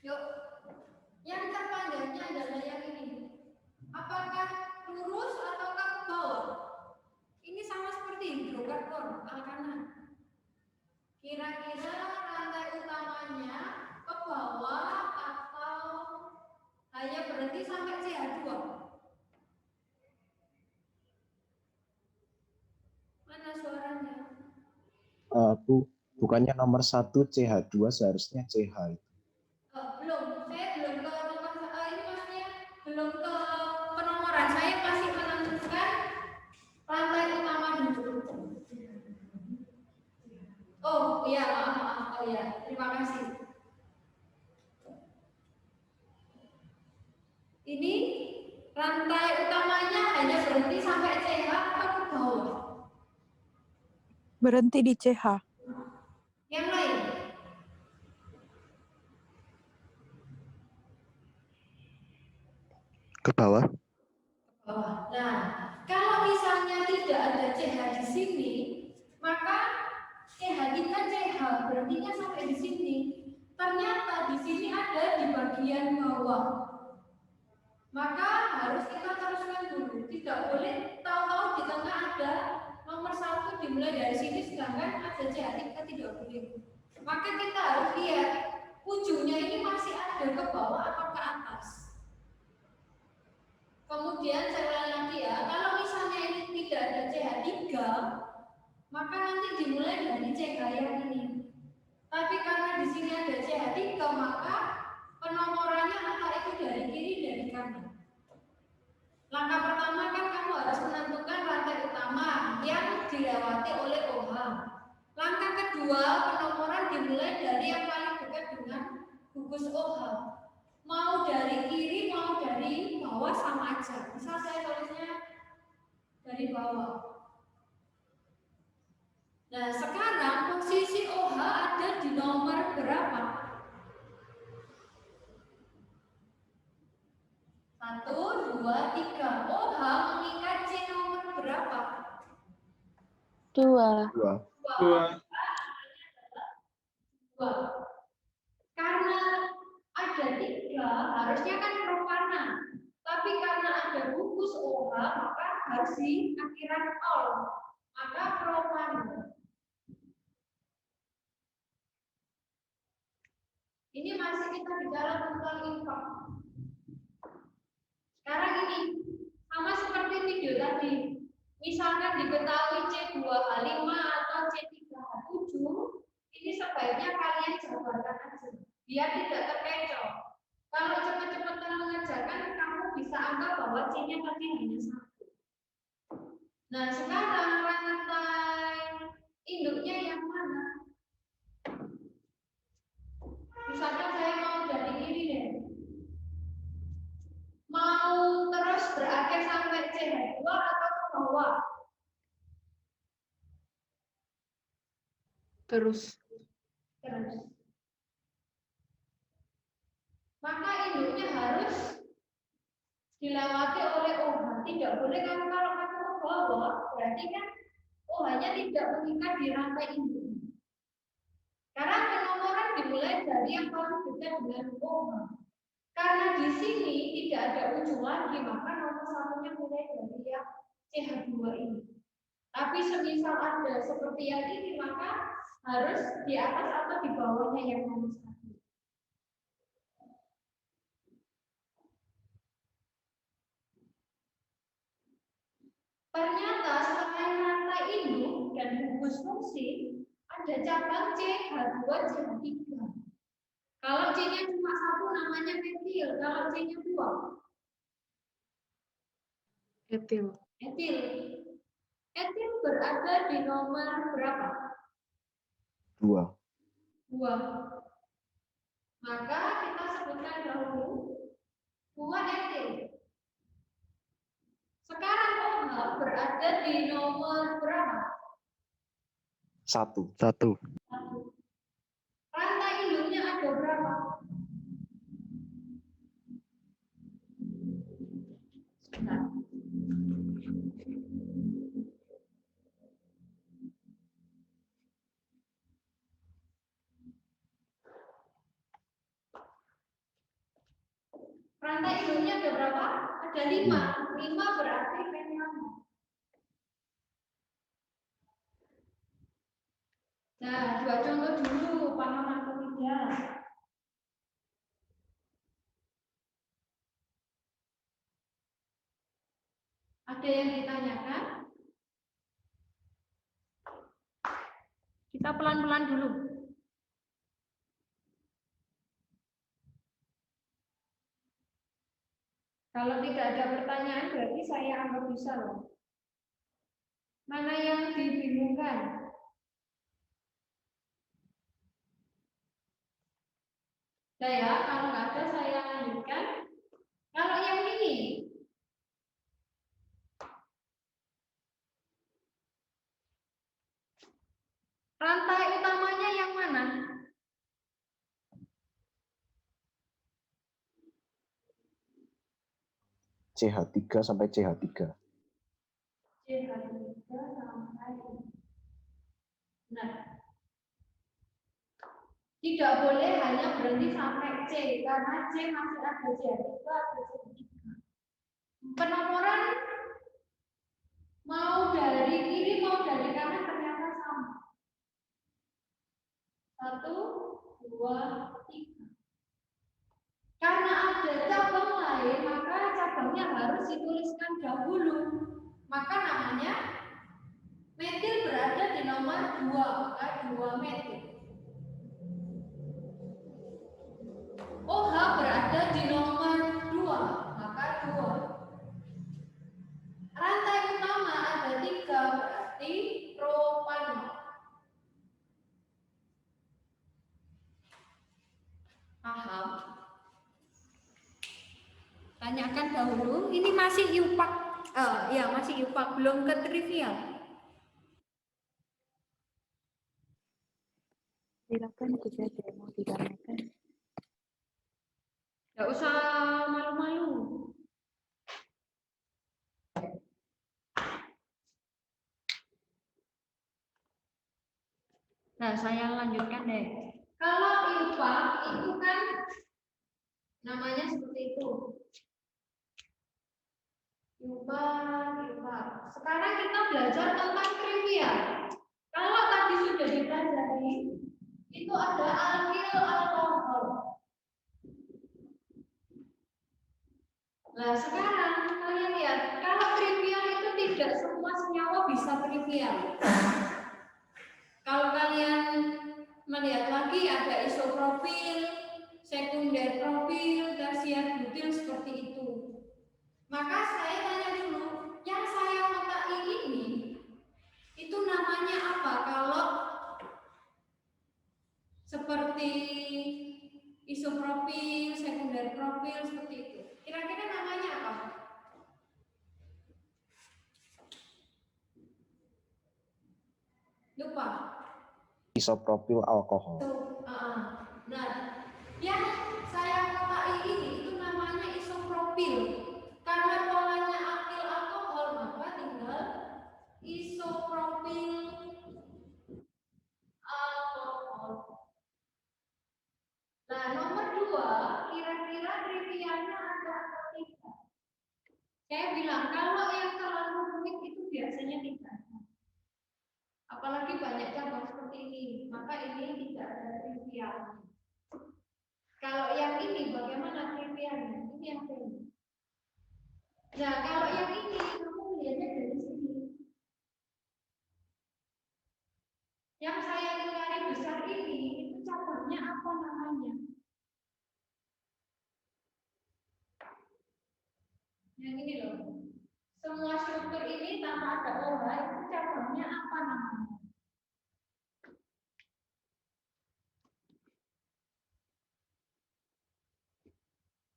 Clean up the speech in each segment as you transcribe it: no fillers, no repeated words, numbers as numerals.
Yuk, yang terpanjangnya adalah yang ini. Apakah lurus ataukah ke bawah? Ini sama seperti hidrokarbon, alkana. Kira-kira rantai utamanya ke bawah atau hanya berhenti sampai CH2? Mana suaranya? Bukannya nomor 1 CH2 seharusnya CH itu. Belum, saya belum ke nomor ini maksudnya belum ke penomoran. Saya masih menentukan rantai utama dulu. Oh iya, maaf. Oh iya, terima kasih. Ini rantai utamanya hanya berhenti sampai CH atau ke bawah? Berhenti di CH. Yang lain? Ke bawah. Bawah. Nah, kalau misalnya tidak ada CH di sini, maka CH kita CH berhentinya sampai di sini. Ternyata di sini ada di bagian bawah. Maka harus kita teruskan dulu. Tidak boleh tahu-tahu di tengah ada nomor 1 dimulai dari sini sedangkan ada CH kita tidak boleh. Maka kita harus lihat ujungnya ini masih ada ke bawah atau ke atas. Kemudian saya ulang lagi ya, kalau misalnya ini tidak ada CH3, maka nanti dimulai dari CH yang ini. Tapi karena di sini ada CH3, maka penomorannya antara itu dari kiri dari kanan. Langkah pertama kan kamu harus menentukan rantai utama yang dilewati oleh OH. Langkah kedua, penomoran dimulai dari yang paling dekat dengan gugus OH. Mau dari kiri, mau dari bawah sama aja. Bisa saya tulisnya dari bawah. Nah, sekarang posisi OH ada di nomor berapa? 1, 2, 3. OH mengikat C nomor berapa? 2. 2. Karena ada 3, harusnya kan propana. Tapi karena ada gugus OH, maka harus di akhiran ol. Maka propana. Ini masih kita bicara tentang infak. Sekarang ini sama seperti video tadi. Misalkan diketahui C2H5 atau C3H7, ini sebaiknya kalian jabarkan aja, biar tidak terkecoh. Kalau cepat-cepatan mengerjakan, kamu bisa anggap bahwa C-nya tadi hanya 1. Nah, sekarang rantai induknya yang mana? Misalkan saya mau dari kiri deh. Mau terus berakhir sampai CH2 atau ke bawah? Terus. Maka induknya harus dilewati oleh OH. Tidak boleh kan kalau kamu ke bawah, berarti kan OH-nya tidak mengikat di rantai induk. Karena penomoran dimulai dari yang paling dekat dengan OH. Karena di sini tidak ada ujung lagi, maka nomor 1-nya mulai dari yang CH2 ini. Tapi semisal ada seperti yang ini, maka harus di atas atau di bawahnya yang nomor 1. Ternyata selain rantai induk dan gugus fungsi, ada cabang CH2, CH3. Kalau C-nya cuma 1 namanya metil, kalau C-nya 2 Etil. etil. Etil berada di nomor berapa? 2. 2. Maka kita sebutkan dahulu 2 etil. Sekarang OH berada di nomor berapa? 1. 1. Rantai induknya ada berapa? Nah. Rantai hidupnya ada berapa? Ada 5. 5 berarti memang. Nah, 2 contoh dulu, paham atau tidak? Ada yang ditanyakan? Kita pelan-pelan dulu. Kalau tidak ada pertanyaan, berarti saya anggap bisa loh. Mana yang dibingungkan? Nah ya, kalau nggak ada saya lanjutkan. Kalau yang ini, rantai utamanya yang mana? CH3 sampai CH3. CH3 sampai. Nah, tidak boleh hanya berhenti sampai C, karena C masih ada CH3 atau CH3. Penomoran mau dari kiri mau dari kanan ternyata sama. 1, 2, 3. Karena ada cabang lain, maka cabangnya harus dituliskan dahulu. Maka namanya metil berada di nomor 2, maka 2 metil. OH berada di nomor 2, maka 2. Rantai utama ada 3, berarti propanol. Paham? Tanyakan dahulu. Ini masih IUPAK. Ya, masih IUPAK, belum ke trivial. Silakan jika ada yang mau ditanyakan. Nggak usah malu-malu. Nah, saya lanjutkan deh. Kalau IUPAK itu kan namanya seperti itu. IUPAK. Sekarang kita belajar tentang trivial. Kalau tadi sudah dipelajari, itu ada alkil alkohol. Nah, sekarang kalian lihat, kalau trivial itu tidak semua senyawa bisa trivial. Kalau kalian melihat lagi ada isopropil, sekunder propil, tersier butil seperti itu. Maka saya tanya dulu, yang saya kotai ini itu namanya apa? Kalau seperti isopropil, sekunder propil seperti itu. Kira-kira namanya apa? Lupa. Isopropil alkohol. Nah, yang saya kotai ini itu namanya isopropil. Karena polanya alkil alkohol, maka tinggal isopropil alkohol. Nah, nomor 2, kira-kira trivialnya ada atau tidak? Saya bilang, kalau yang terlalu rumit itu biasanya tidak ada. Apalagi banyak cabang seperti ini, maka ini tidak ada trivialnya. Kalau yang ini bagaimana trivialnya? Ini yang ini. Nah, kalau yang ini kamu lihatnya dari sini. Yang saya lingkari besar ini itu cabangnya apa namanya? Yang ini loh. Semua struktur ini tanpa ada OH itu cabangnya apa namanya?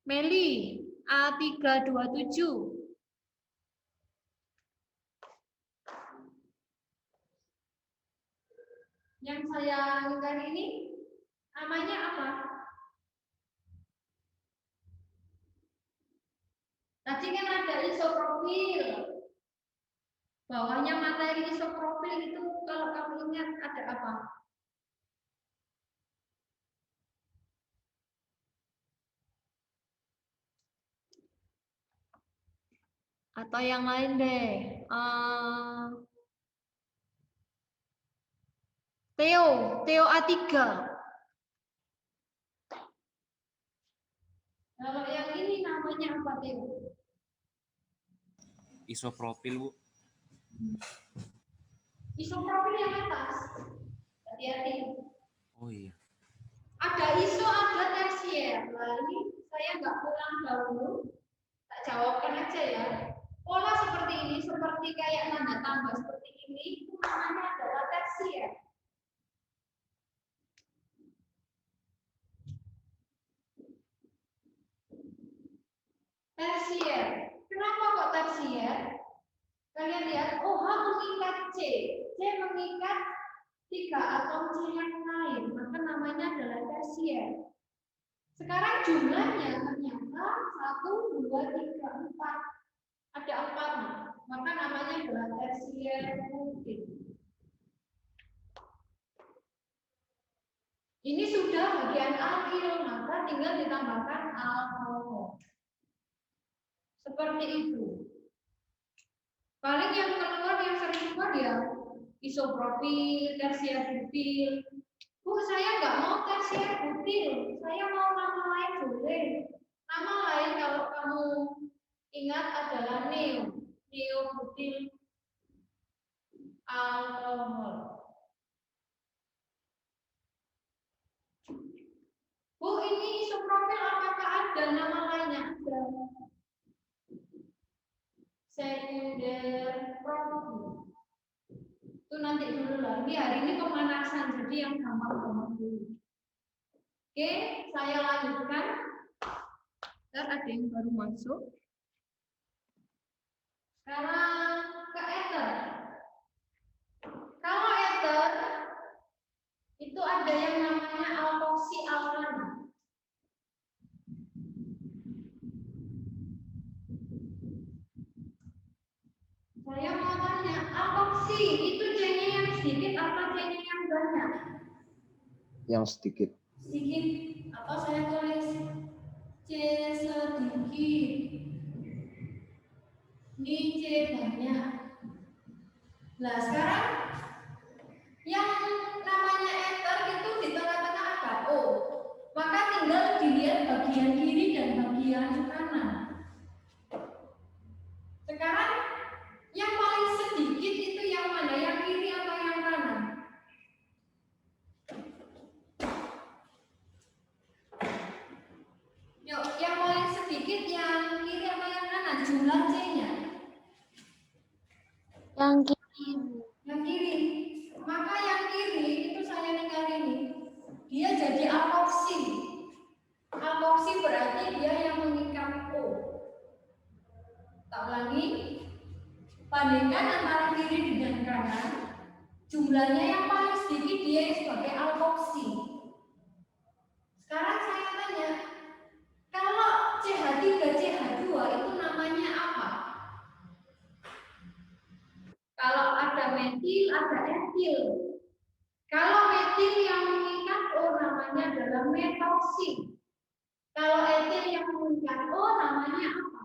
Meli, A327. Yang saya lingkari ini namanya apa? Tadi kan ada isopropil. Bawahnya materi isopropil itu kalau kamu ingat ada apa? Atau yang lain deh. Theo A3. Kalau yang ini namanya apa, Theo? Isopropil, Bu. Isopropil yang atas. Hati-hati. Oh iya. Ada iso, ada tersier. Lalu saya nggak pulang dahulu. Tak jawabkan aja ya. Pola seperti ini, seperti kayak tanda tambah seperti ini, itu namanya adalah tersier. Tersier. Kenapa kok tersier? Kalian lihat, OH mengikat C. C mengikat 3 atom C yang lain. Maka namanya adalah tersier. Sekarang jumlahnya ternyata 1, 2, 3, 4. Ada 4. Maka namanya adalah tersier rutin. Ini sudah bagian alkil, maka tinggal ditambahkan alkohol. Seperti itu. Paling yang keluar yang sering keluar ya isopropil, tersier butil. Bu, saya nggak mau tersier butil, saya mau nama lain boleh. Nama lain kalau kamu ingat adalah neobutil alkohol. Bu, ini isopropil apakah ada nama lainnya? Ada. Sekunder propil. Itu nanti dulu lagi. Hari ini pemanasan, jadi yang gampang-gampang dulu. Oke, saya lanjutkan. Ntar ada yang baru masuk. Sekarang ke ether. Kalau ether itu ada yang namanya alkoksi alkana. Saya mau tanya, alkoksi itu C-nya yang sedikit atau C-nya yang banyak? Yang sedikit. Sedikit. Atau saya tulis C sedikit. Ini C banyak. Nah, sekarang yang namanya ether itu di tengah-tengah ada O. Maka tinggal dilihat bagian kiri dan bagian kanan. Sekarang yang paling sedikit itu yang mana? Yang kiri atau yang kanan? Yuk, yang paling sedikit yang kiri atau yang kanan? Jumlah C-nya. Yang kiri. Yang kiri. Maka yang kiri itu saya tinggal ini. Dia jadi alkoksi. Alkoksi berarti dia yang mengikat O. Tak ulangi. Bandingkan antara kiri dengan kanan. Jumlahnya yang paling sedikit dia sebagai alkoksi. Sekarang saya tanya, kalau CH3, CH2 itu namanya apa? Kalau ada metil, ada etil. Kalau metil yang mengikat O namanya adalah metoksi. Kalau etil yang mengikat O namanya apa?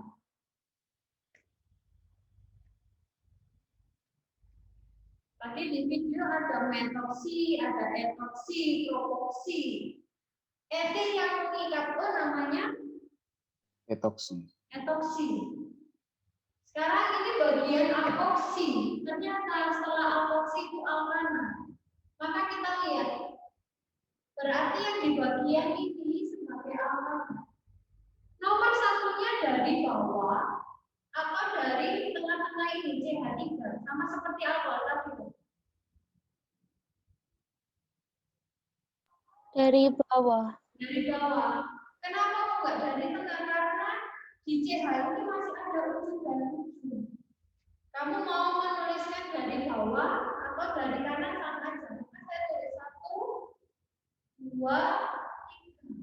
Tadi di video ada metoksi, ada etoksi, propoksi. Etil yang mengikat O namanya Etoksi. etoksi. Sekarang ini bagian alkoksi. Ternyata setelah alkoksi itu alkana. Maka kita lihat. Berarti yang di bagian ini sebagai alkana. Nomor satunya dari bawah atau dari tengah-tengah ini CH3 sama seperti alkohol tadi. Dari bawah. Dari bawah. Kenapa kok nggak dari tengah? Karena di CH ini masih ada ujung dan ujung. Kamu mau menuliskan dari bawah atau dari kanan sama aja. Maka saya tulis 1, 2, 3.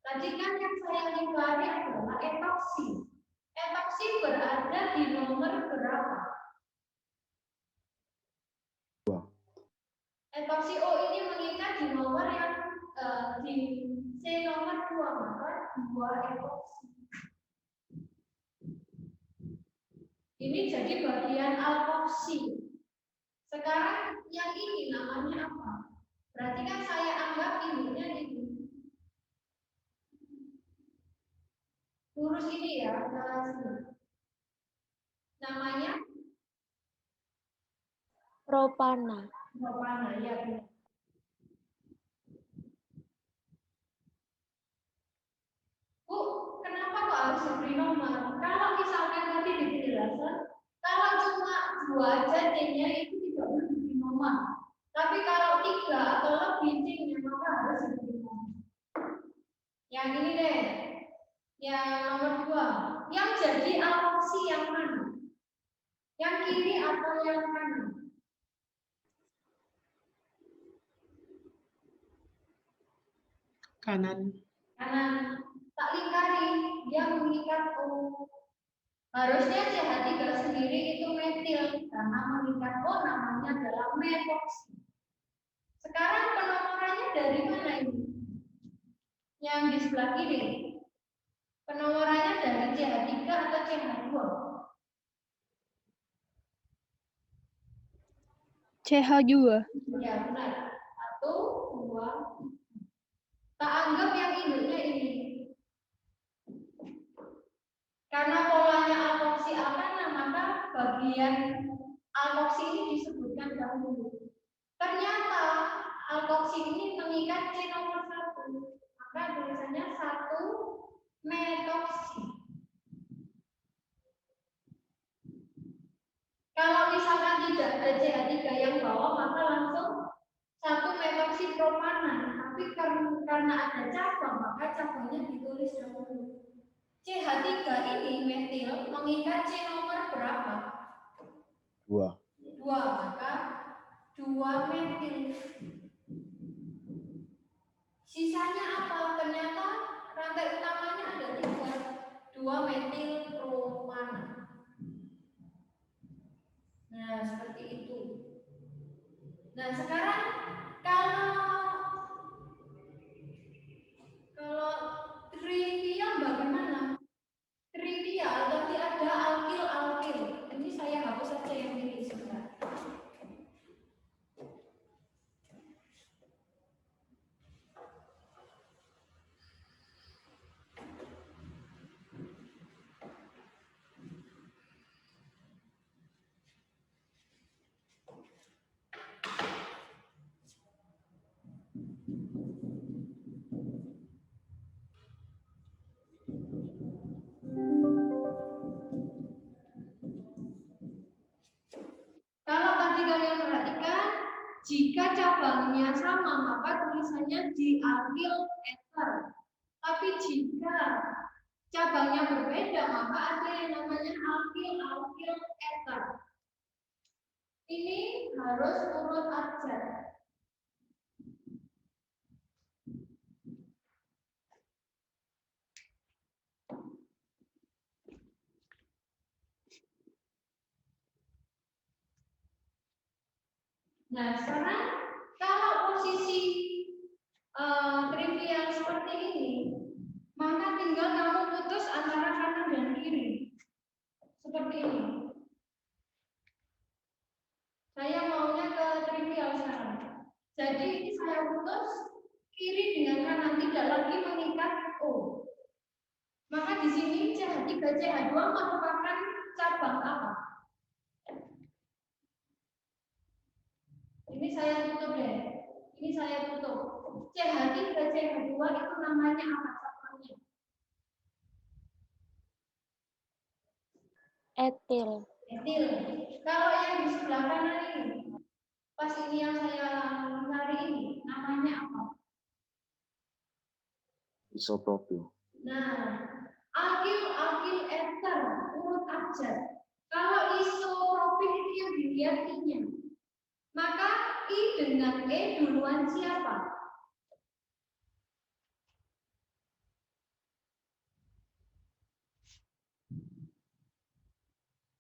Tadi kan yang saya lingkari adalah etoksi. Etoksi berada di nomor berapa? Etoksi O ini mengikat di nomor yang di C nomor 2, maka 2 etoksi. Ini jadi bagian alkoksi. Sekarang yang ini namanya apa? Berarti kan saya anggap induknya ini. Lurus ini ya, ke sini. Namanya Propana. propana, ya benar. Bu, kenapa kok harus diberi nomor? Kalau misalkan tadi di penjelasan, kalau cuma 2 aja C-nya itu tidak perlu diberi nomor. Tapi kalau 3 atau lebih C-nya maka harus diberi nomor. Yang ini deh, yang nomor 2. Yang jadi alkoksi yang mana? Yang kiri atau yang kanan? Kanan. Kanan. Tak lingkari, dia mengikat O. Harusnya CH3 sendiri itu metil karena mengikat O namanya adalah metoksi. Sekarang penomorannya dari mana ini? Yang di sebelah kiri. Penomorannya dari CH3 atau CH2? CH2. Ya benar. 1, 2. Tak anggap yang induknya ini. Karena polanya alkoksi alkana, maka bagian alkoksi ini disebutkan dahulu. Ternyata alkoksi ini mengikat C nomor 1. Maka tulisannya 1 metoksi. Kalau misalkan tidak ada CH3 yang bawah, maka langsung 1 metoksi propana. Tapi karena ada cabang, maka cabangnya ditulis dahulu. CH3 ini metil mengikat C nomor berapa? 2. 2, maka 2 metil. Sisanya apa? Ternyata rantai utamanya ada 3. 2 metil propana. Nah, seperti itu. Nah, sekarang kalau trivial bagaimana? Trivial nanti ada alkil. Ini saya hapus saja yang ini sebentar. Kalau tadi kalian perhatikan, jika cabangnya sama maka tulisannya dialkil ether. Tapi jika cabangnya berbeda maka ada yang namanya alkil ether. Ini harus urut abjad. Nah, sekarang kalau posisi trivial seperti ini, maka tinggal kamu putus antara kanan dan kiri. Seperti ini. Saya maunya ke trivial sekarang. Jadi ini saya putus kiri dengan kanan, tidak lagi mengikat O. Maka di sini CH3 CH2 merupakan cabang apa? Ini saya tutup deh. Ini saya tutup. CH3 CH2 itu namanya apa cabangnya? Etil. Etil. Kalau yang di sebelah kanan ini, pas ini yang saya cari ini, namanya apa? Isopropil. Nah, alkil ether urut abjad. Kalau isopropil itu yang dilihat I-nya. Maka I dengan E duluan siapa?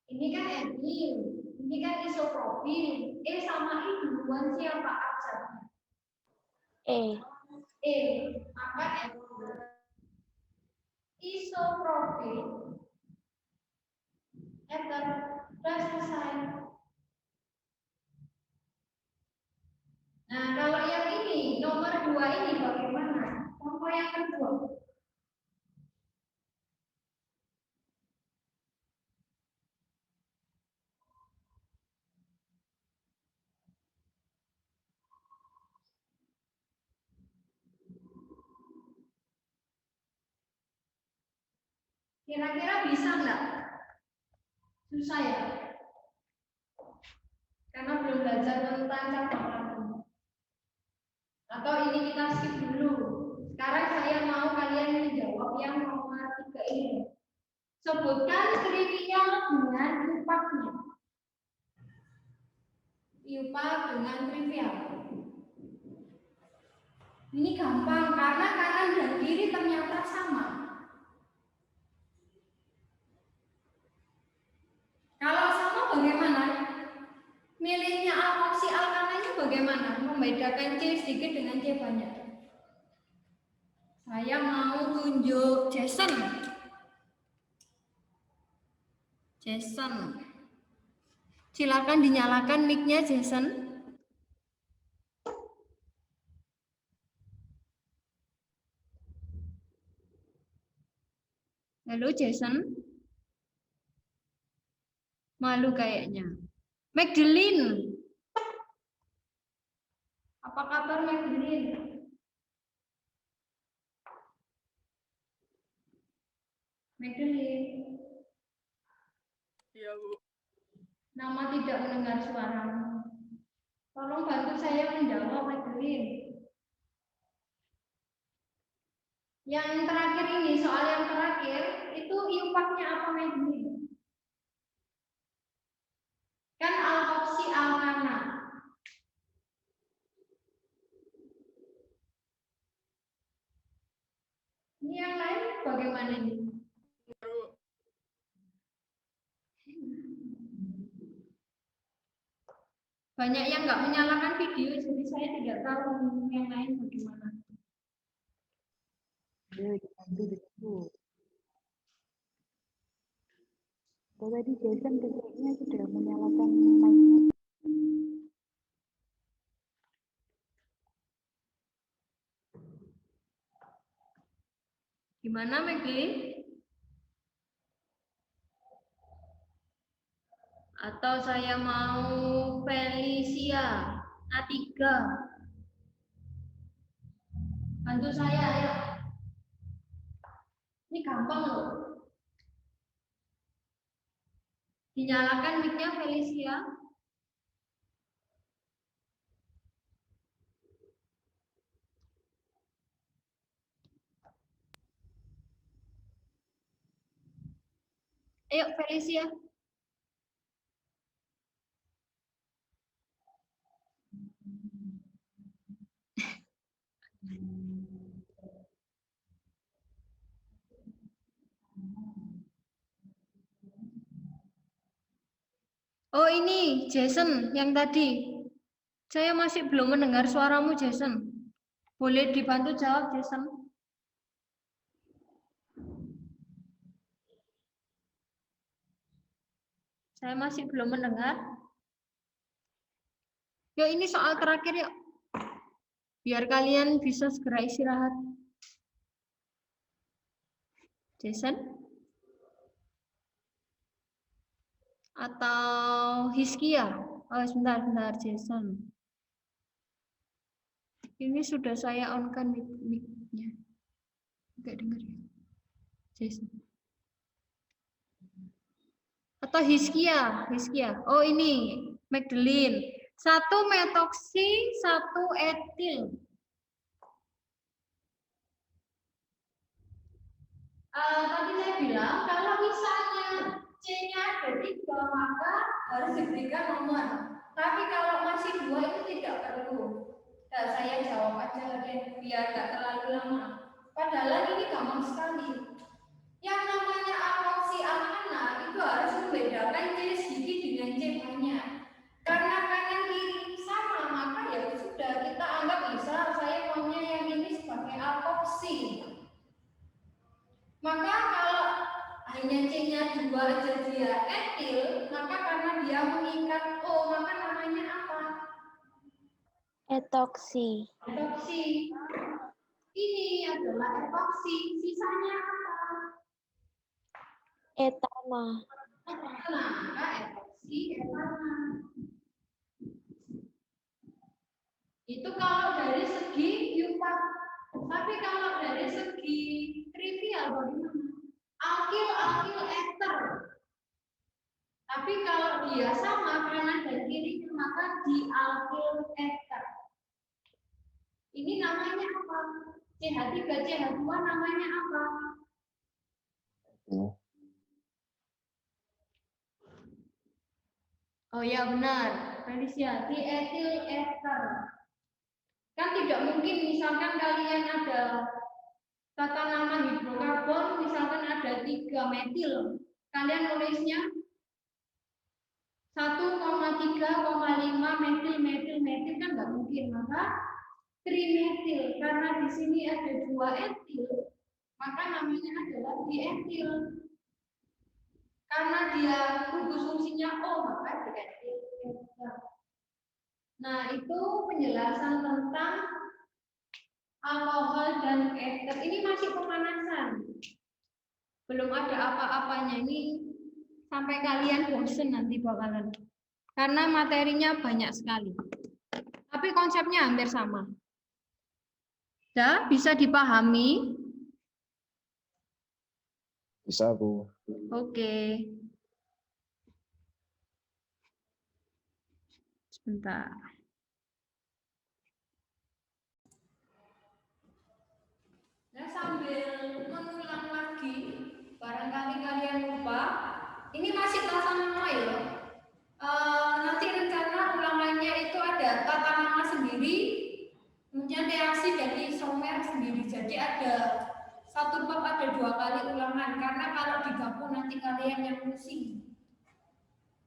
Ini kan etil, ini kan isopropil. E sama I duluan siapa abjadnya? E. Maka etil. Isopropil ether Sudah selesai. Nah, kalau yang ini, nomor 2 ini bagaimana? Contoh yang kedua. Kira-kira bisa enggak? Susah ya? Karena belum belajar tentang cabang ragam. Atau ini kita skip dulu. Sekarang saya mau kalian menjawab yang nomor 3 ini. Sebutkan trivial dengan upaknya. Iupak dengan trivial. Ini gampang karena kanan dan kiri ternyata sama. Kalau sama bagaimana? Milihnya alkoksi alkananya bagaimana? Membedakan C sedikit dengan C banyak. Saya mau tunjuk Jason. Jason. Silakan dinyalakan mic-nya Jason. Halo Jason. Malu kayaknya. Magdalene. Apa kabar Magdalene? Magdalene. Iya, Bu. Nama tidak mendengar suaramu. Tolong bantu saya menjawab Magdalene. Yang terakhir ini, soal yang terakhir, itu iupaknya apa Magdalene? Kan alkoksi alkana. Ini yang lain bagaimana ini? Banyak yang nggak menyalakan video, jadi saya tidak tahu yang lain bagaimana. Tadi Jason kayaknya sudah menyalakan mic. Gimana Magdalene? Atau saya mau Felicia A3. Bantu saya ya. Ini gampang loh. Dinyalakan mic-nya Felicia. Ayo Felicia. Oh ini Jason yang tadi. Saya masih belum mendengar suaramu Jason. Boleh dibantu jawab Jason? Saya masih belum mendengar. Yuk ini soal terakhir yuk. Biar kalian bisa segera istirahat. Jason? Atau Hiskia? Oh sebentar Jason. Ini sudah saya on-kan mic-nya. Enggak dengar ya. Jason. Atau Hiskia. Oh ini Magdalene. 1 metoksi, 1 etil. Tadi saya bilang kalau misalnya C-nya ada 3 maka harus diberikan nomor. Tapi kalau masih 2 itu tidak perlu. Nah, saya jawab aja deh biar gak terlalu lama. Padahal ini gampang sekali. Yang namanya alkoksi alkana itu harus membedakan C sedikit dengan C banyak. Karena kanan kiri sama maka ya sudah kita anggap bisa saya maunya yang ini sebagai alkoksi. Maka kalau hanya C-nya 2 aja dia etil, maka karena dia mengikat O, maka namanya apa? Etoksi. Etoksi. Ini adalah etoksi. Sisanya apa? Etana. Maka etoksi etana. Itu kalau dari segi Q4. Tapi kalau dari segi trivial bagaimana? Alkil, alkil, ester. Tapi kalau dia sama kanan dan kiri maka dialkil ester. Ini namanya apa? CH3, CH2 namanya apa? Oh ya benar, Felicia, dietil ester. Kan tidak mungkin misalkan kalian ada tata nama hidrokarbon, misalkan ada 3 metil. Kalian nulisnya 1,3,5 metil, metil, metil kan nggak mungkin. Maka trimetil, karena di sini ada 2 etil, maka namanya adalah dietil. Karena dia fungsinya O, maka dietil. Nah, itu penjelasan tentang alkohol dan ester. Ini masih pemanasan. Belum ada apa-apanya. Ini sampai kalian bosen nanti bakalan. Karena materinya banyak sekali. Tapi konsepnya hampir sama. Ya, bisa dipahami? Bisa, Bu. Oke. Sebentar. Nah, sambil mengulang lagi, barangkali kalian lupa, ini masih tata nama ya. Nanti rencana ulangannya itu ada tata nama sendiri, kemudian reaksi dari isomer sendiri. Jadi ada satu bab ada 2 kali ulangan, karena kalau digabung nanti kalian yang pusing.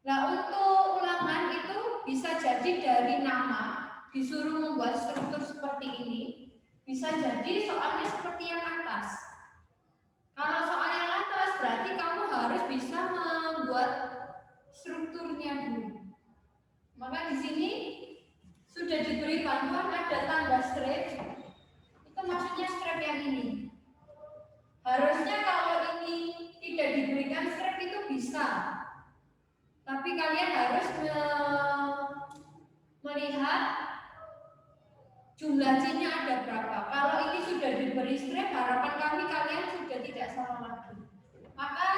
Nah, untuk ulangan itu bisa jadi dari nama, disuruh membuat struktur seperti ini. Bisa jadi soalnya seperti yang atas. Kalau soal yang atas berarti kamu harus bisa membuat strukturnya dulu. Maka di sini sudah diberi bantuan ada tanda strip. Itu maksudnya strip yang ini. Harusnya kalau ini tidak diberikan strip itu bisa. Tapi kalian harus melihat jumlah C-nya ada berapa. Kalau ini sudah diberi strip, harapan kami kalian sudah tidak salah lagi. Maka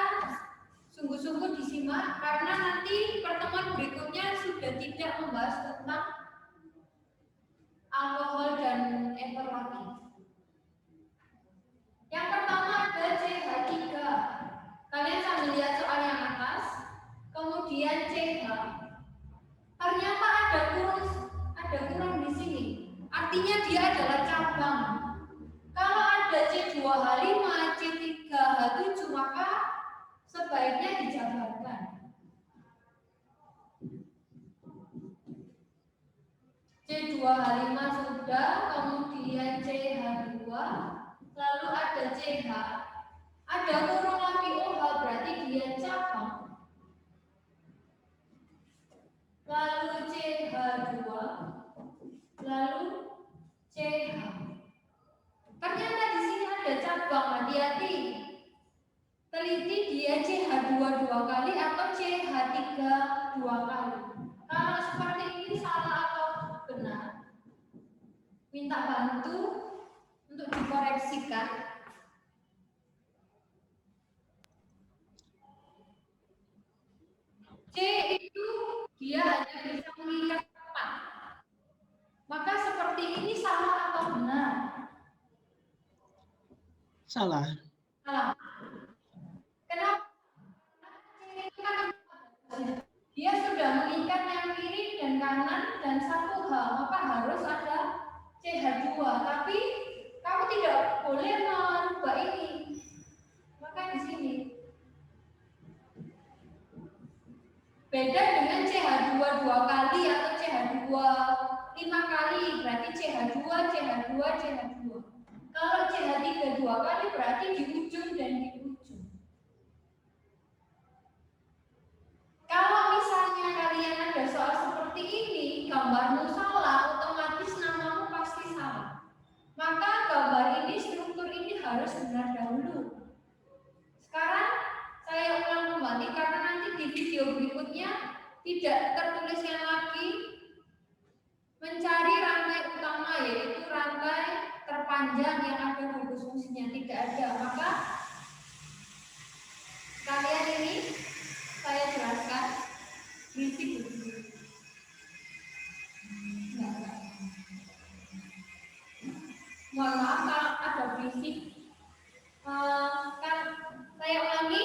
sungguh-sungguh disimak, karena nanti pertemuan berikutnya sudah tidak membahas tentang alkohol dan ether lagi. Yang pertama ada CH3. Kalian sambil lihat soal yang atas, kemudian CH. Ternyata ada kurang di sini. Artinya dia adalah cabang. Kalau ada C2H5, C3H7, maka sebaiknya dijabarkan. C2H5 sudah, kemudian CH2, lalu ada CH. Ada kurung lagi OH, berarti dia cabang. Lalu CH2, lalu CH. Ternyata di sini ada cabang, hati-hati. Teliti dia CH2 2 kali atau CH3 2 kali. Kalau seperti ini salah atau benar? Minta bantu untuk dikoreksikan. C itu dia hanya bisa mengikat 4. Maka seperti ini salah atau benar? Salah. Salah. Kenapa? Dia sudah mengikat yang kiri dan kanan dan satu hal, maka harus ada CH2. Tapi kamu tidak boleh merubah ini. Maka di sini beda dengan CH2 2 kali atau CH2 5 kali, berarti CH2, CH2, CH2. Kalau CH3 2 kali berarti di ujung dan di ujung. harus benar dahulu. Sekarang saya ulang kembali karena nanti di video berikutnya tidak tertulisnya lagi mencari rantai utama, yaitu rantai terpanjang yang ada gugus fungsinya, tidak ada. Maka kalian ini saya jelaskan prinsip begini. Mohon maaf kalau ada berisik. Kan saya ulangi.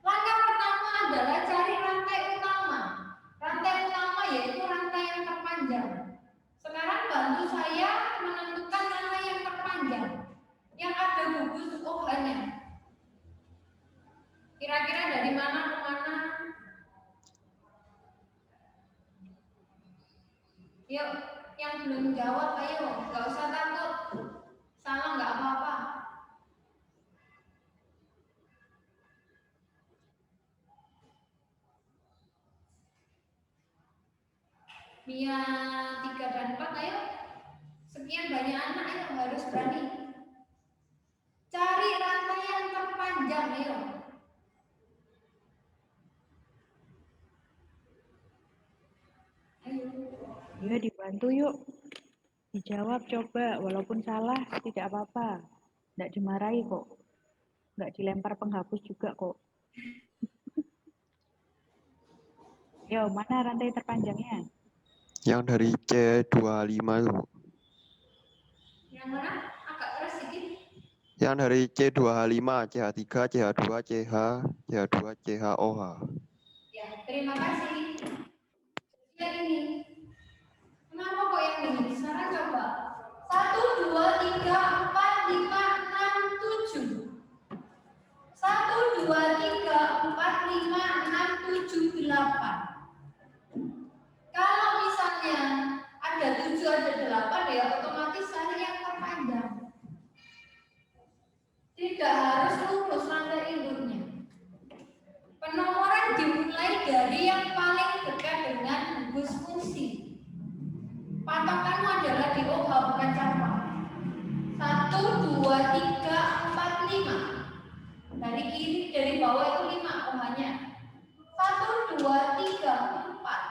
Langkah pertama adalah cari rantai utama. Rantai utama yaitu rantai yang terpanjang. Sekarang bantu saya menentukan rantai yang terpanjang yang ada gugus OH-nya. Kira-kira dari mana ke mana? Yuk, yang belum jawab, ayo, nggak usah takut. Salah nggak apa-apa. Mia 3 dan 4, ayo. Sekian banyak anak, ayo harus berani. Cari rantai yang terpanjang, ayo. Ayo. Ya dibantu yuk. Dijawab coba, walaupun salah tidak apa-apa. Nggak dimarahi kok. Nggak dilempar penghapus juga kok. Yo, mana rantai terpanjangnya? Yang dari C25 itu. Yang mana? Agak keras sedikit. Yang dari C25, CH3, CH2, CH, CH2, CHOH. Ya, terima kasih. Yang ini. Kenapa kok yang ini? Sekarang coba. 1, 2, 3, 4, 5, 6, 7. 1, 2, 3, 4, 5, 6, 7, 8. Kalau misalnya ada 7, ada 8, ya otomatis cari yang terpanjang. Tidak harus lurus rantai induknya. Penomoran dimulai dari yang paling dekat dengan gugus fungsi. Patokanmu adalah di OH, bukan cabang. 1, 2, 3, 4, 5. Dari kiri, dari bawah itu 5 OH-nya. 1, 2, 3, 4.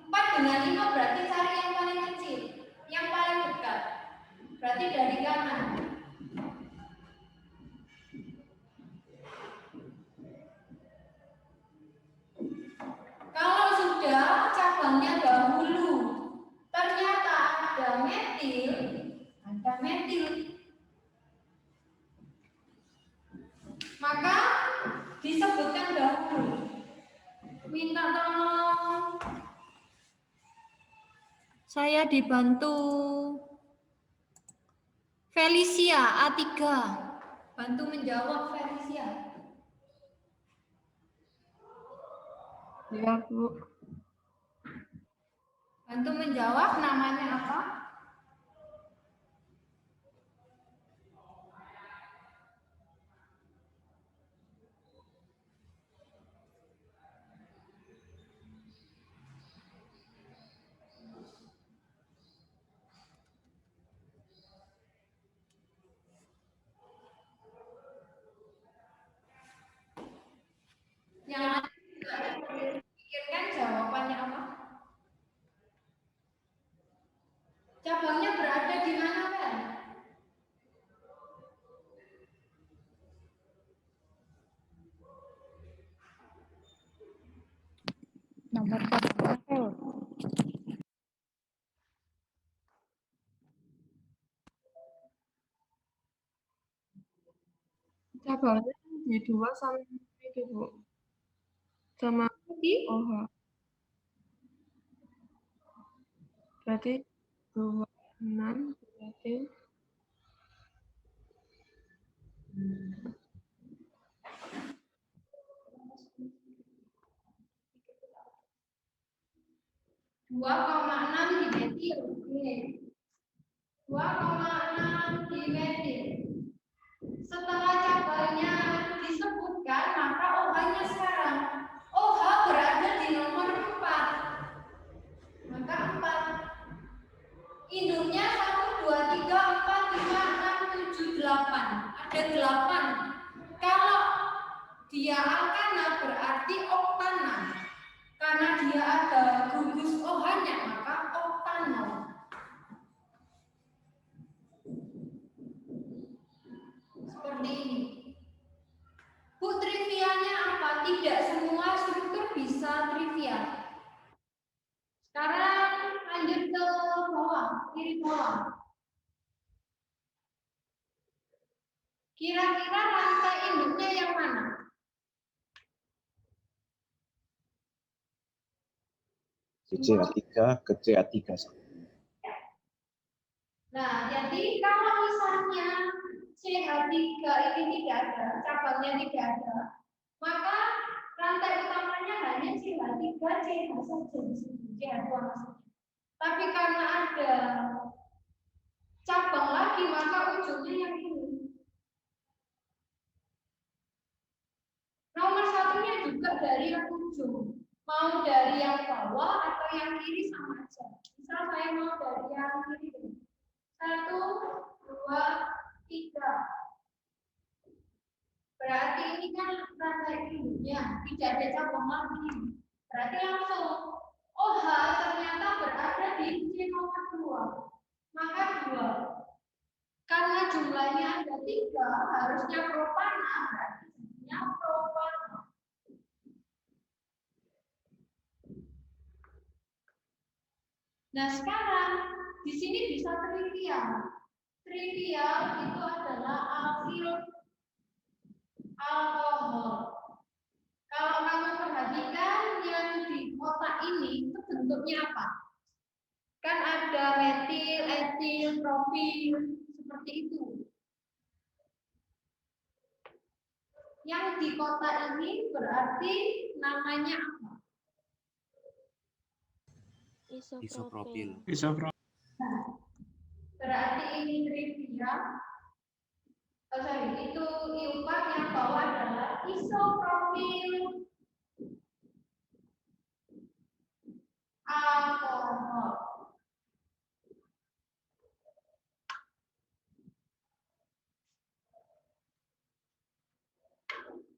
4 dengan 5 berarti cari yang paling kecil, yang paling dekat. Berarti dari kanan. Kalau sudah cabangnya dahulu, ternyata ada metil, maka disebutkan dahulu. Minta tolong. Saya dibantu Felicia A3. Bantu menjawab Felicia. Ya, Bu. Bantu menjawab, namanya apa? Yang pikirkan jawabannya apa? Cabangnya berada di mana, kan? Nomor cabang sel. Cabangnya di 2 sama itu, Bu. Sama Di OH. Berarti 26 berarti dua koma enam di metil. Oke. 2,6 di metil. Setelah cabangnya disebutkan, maka OH-nya sekarang. OH berada di nomor 4. Maka 4. Induknya 1, 2, 3, 4, 5, 6, dia alkana berarti oktana. Karena dia ada gugus OH-nya, maka oktanol. Seperti ini. Bu, trivianya apa? Tidak semua struktur bisa trivial. Sekarang lanjut ke bawah, kiri bawah. Kira-kira rantai induknya yang mana? Ke CH3 ke CH3. Nah, jadi kalau misalnya CH3 ini tidak ada, cabangnya tidak ada, maka rantai utamanya hanya CH3, CH saja di sini, CH2 maksudnya. Tapi karena ada cabang lagi, maka ujungnya yang ini. Nomor satunya juga dari yang ujung. Mau dari yang bawah atau yang kiri sama aja. Misal saya mau dari yang kiri. 1, 2, 3. Berarti ini kan rantai induknya, tidak ada cabang lagi. Berarti langsung OH ternyata berada di C nomor 2. Maka 2. Karena jumlahnya ada 3, harusnya propana, berarti jadinya propana. Nah, sekarang di sini bisa trivial. Trivial itu adalah alkil alkohol. Kalau kamu perhatikan yang di kotak ini itu bentuknya apa? Kan ada metil, etil, propil, seperti itu. Yang di kotak ini berarti namanya apa? Isopropil. Nah, berarti ini trivial. Itu I4 yang bawah adalah isopropil alkohol.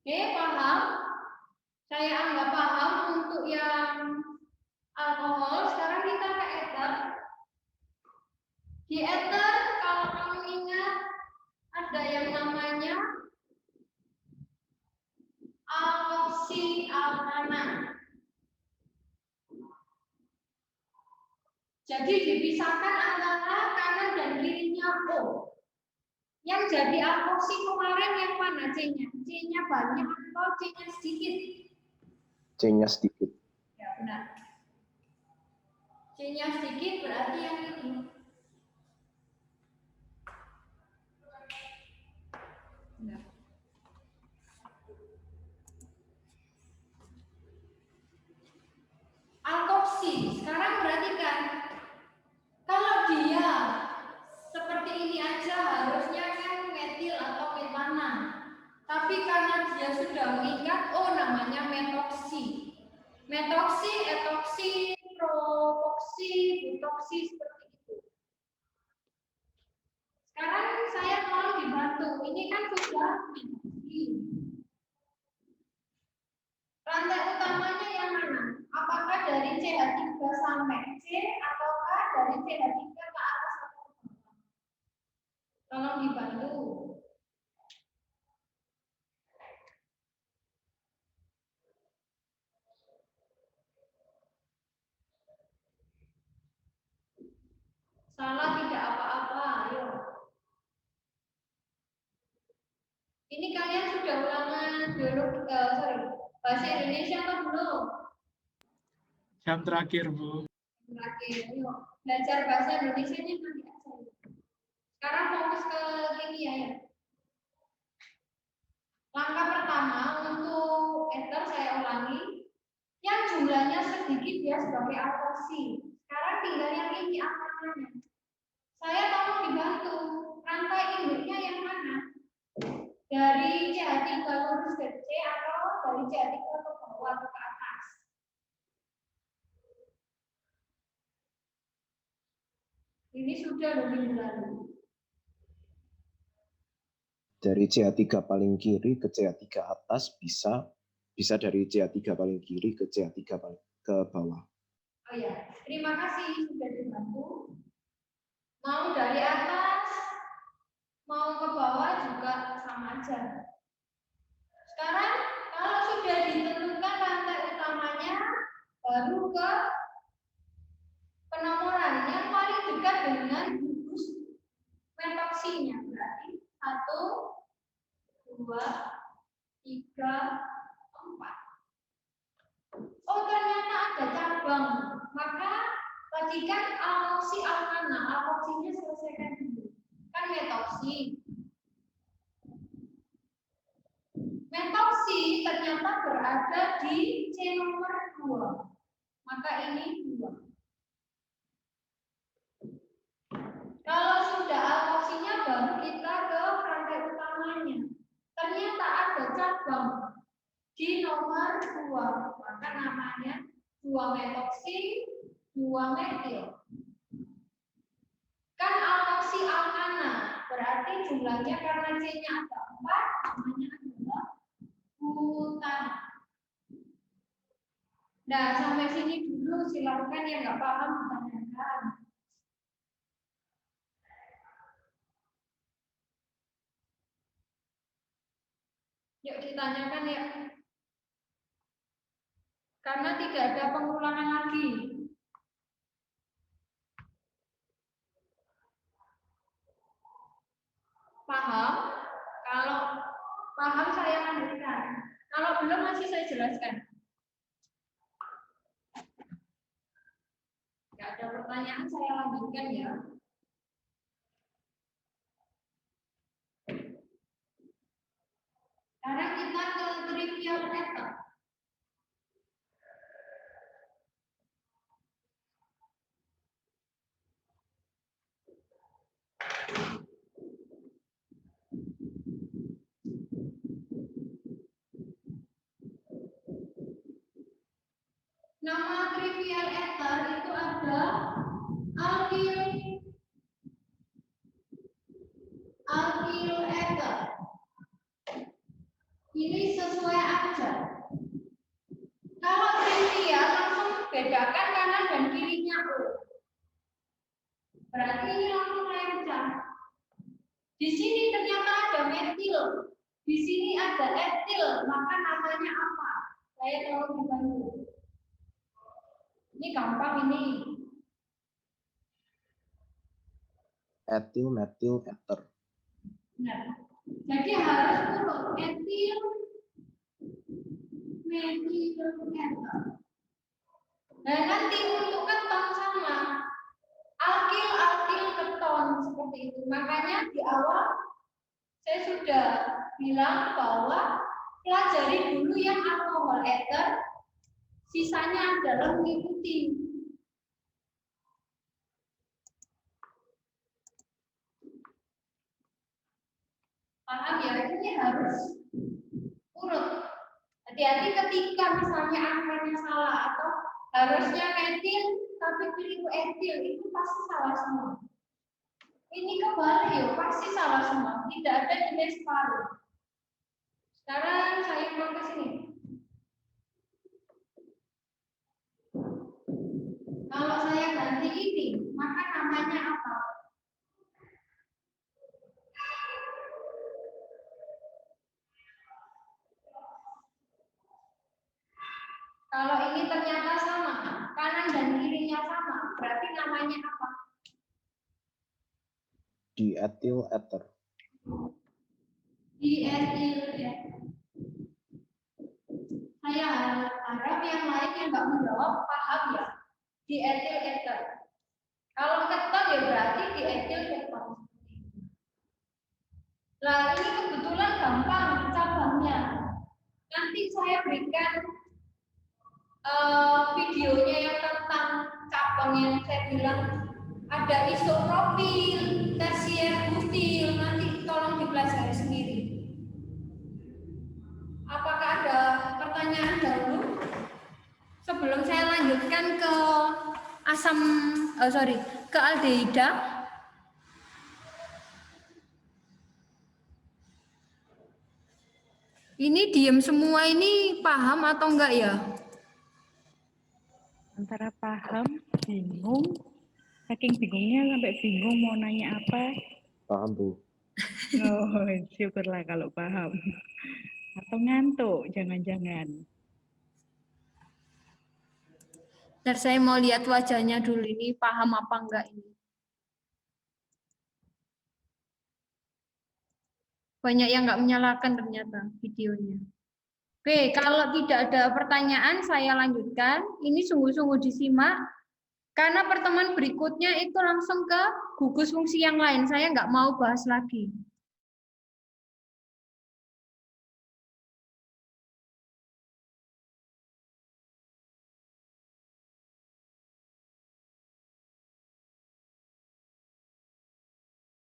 Oke, paham? Saya anggap paham untuk yang alkohol. Sekarang kita ke ether. Di ether, kalau kamu ingat, ada yang namanya alkoksi alkana. Jadi dipisahkan antara kanan dan kirinya O. Yang jadi alkoksi kemarin yang mana C-nya? C-nya banyak atau C-nya sedikit? C-nya sedikit. Ya, benar. C-nya sedikit berarti yang ini. Benar. Alkoksi. Sekarang perhatikan. Kalau dia seperti ini aja harusnya kan metil atau metana. Tapi karena dia sudah mengikat, oh namanya metoksi. Metoksi, etoksi, propoksi, butoksi seperti itu. Sekarang saya mau dibantu. Ini kan sudah metoksi. Rantai utamanya yang mana? Apakah dari CH3 sampai C ataukah dari CH3 ke atas atau ke bawah? Tolong dibantu. Salah tidak apa-apa, ayo. Ini kalian sudah ulangan biologi, bahasa Indonesia atau belum? Jam terakhir, Bu. Terakhir, yuk. Belajar bahasa Indonesia-nya nanti aja. Sekarang fokus ke kimia ya. Langkah pertama untuk ether saya ulangi. Yang jumlahnya sedikit dia sebagai alkoksi. Sekarang tinggal yang ini apa namanya? Saya tolong dibantu. Rantai induknya yang mana? Dari CH3 lurus ke C atau dari CH3 ke bawah atau ke atas? Ini sudah lebih lalu. dari CH3 paling kiri ke CH3 atas bisa dari CH3 paling kiri ke CH3 paling ke bawah. Oh ya, terima kasih sudah dibantu. Mau dari atas, mau ke bawah juga sama aja. Sekarang kalau sudah ditentukan rantai utamanya, baru ke penomoran yang paling dekat dengan gugus metoksinya. Berarti 1, 2, 3, 4. Oh, ternyata ada cabang. Maka tadi kan alkoksi alkana, alkoksinya selesaikan dulu. Kan metoksi. Metoksi ternyata berada di C nomor 2. Maka ini 2. Kalau sudah alkoksinya baru kita ke rantai utamanya. Ternyata ada cabang di nomor 2, maka namanya 2 metoksi, 2 metil. Kan alkoksi alkana, berarti jumlahnya karena C-nya ada 4, namanya adalah butana. Nah, sampai sini dulu, silakan yang nggak paham ditanyakan. Yuk ditanyakan ya. Karena tidak ada pengulangan lagi. Paham? Kalau paham saya lanjutkan. Kalau belum masih saya jelaskan. Tidak ada pertanyaan, saya lanjutkan ya. Sekarang kita ke trivial method. Nama trivial ether itu ada alkyl ether. Ini sesuai aja. Kalau trivial langsung bedakan kanan dan kirinya O. Berarti ini langsung lempar. Di sini ternyata ada metil. Di sini ada etil, maka namanya apa? Saya tolong dibantu. Ini gampang ini. Etil, metil, ether. Nah, jadi harus urut etil, metil, ether. Dan nanti untuk keton sama alkil, keton seperti itu. Makanya di awal saya sudah bilang bahwa pelajari dulu yang alkohol ether, sisanya adalah mengikuti. Paham ya? Ini harus urut. Hati-hati ketika misalnya angkanya salah atau harusnya metil tapi keliru etil, itu pasti salah semua. Ini kebalik ya, pasti salah semua. Tidak ada nilai separuh. Sekarang saya mau ke sini. Kalau saya ganti ini, maka namanya apa? Kalau ini ternyata sama, kanan dan kirinya sama, berarti namanya apa? Diethyl ether. Diethyl ether. Saya harap yang lain yang nggak menjawab paham ya. Diethyl ether. Kalau keton ya berarti diethyl keton. Nah ini kebetulan gampang cabangnya. Nanti saya berikan videonya yang tentang cabang yang saya bilang ada isopropil, tersier butil, nanti tolong dipelajari sendiri. Apakah ada pertanyaan dahulu sebelum saya lanjutkan ke ke aldehyda? Ini diem semua ini paham atau enggak ya? Antara paham, bingung, saking bingungnya sampai bingung mau nanya apa. Paham, Bu. Oh, syukurlah kalau paham. Atau ngantuk, jangan-jangan. Ntar saya mau lihat wajahnya dulu ini paham apa enggak ini. Banyak yang enggak menyalakan ternyata videonya. Oke, kalau tidak ada pertanyaan saya lanjutkan. Ini sungguh-sungguh disimak. Karena pertemuan berikutnya itu langsung ke gugus fungsi yang lain. Saya nggak mau bahas lagi.